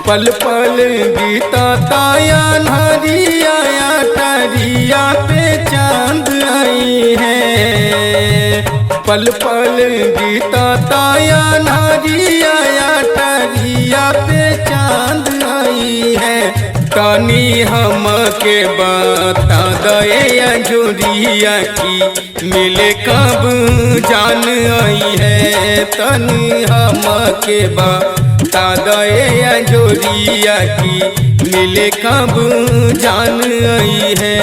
पल पल बीता ताया नरिया टरिया पे चांद आई है। पल पल बीता ताया नरिया टरिया पे चांद आई है। तनी हम के बता दे अंजुरिया की मिले कब जान आई है। तनी हम के बता दे अंजुरिया की मिले कब जान आई है।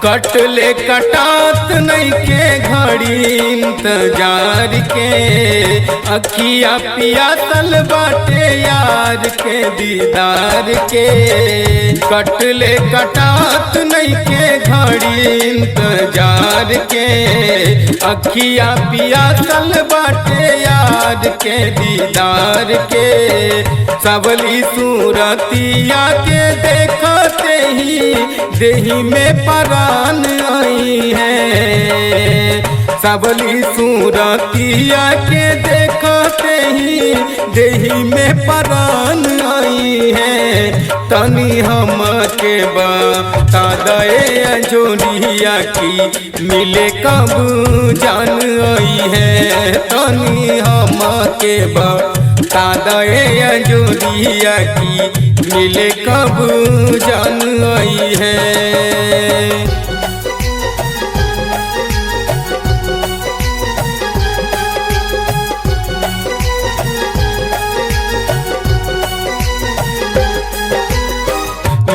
कटले कटात नहीं के घड़ी इंतजार के। अखिया पिया तल बाटे यार के दीदार के। कटले कटात नहीं के घड़ी इंतजार के। अखिया पिया तल बाटे यार के दीदार के। सबली सूरतिया के देखते ही देही में परान आई है। सबली सूरतिया के देखते ही देही में परान आई है। तनी हम के बता दे अंजुरिया की मिले कब जान आई है। तनी हम के बता दे अंजुरिया की मिले कब जान आई है।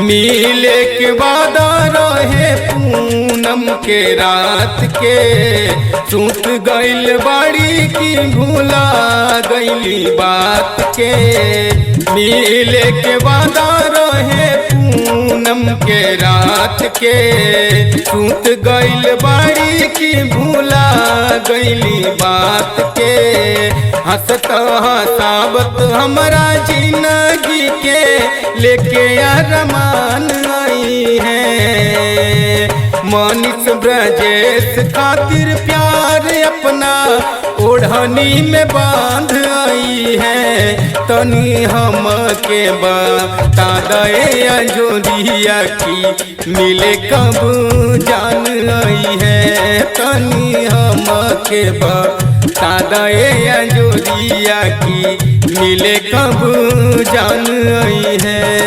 मिले के वादा रहे पूनम के रात के। सूत गइल बाड़ी की भूला गइली बात के। मिले के वादा रहे पूनम के रात के। सूत गइल बाड़ी की भूला गइली बात के। हंसत हंसावत हमरा जिंदगी के लेके अरमान आई है। मनीष ब्रजेश खातिर प्यार अपना ओढ़नी में बांध आई है। तनी हम के बता दे अंजुरिया की मिले कब जान आई है। तनी हम के बता दे अंजुरिया की मिले कब जान आई है।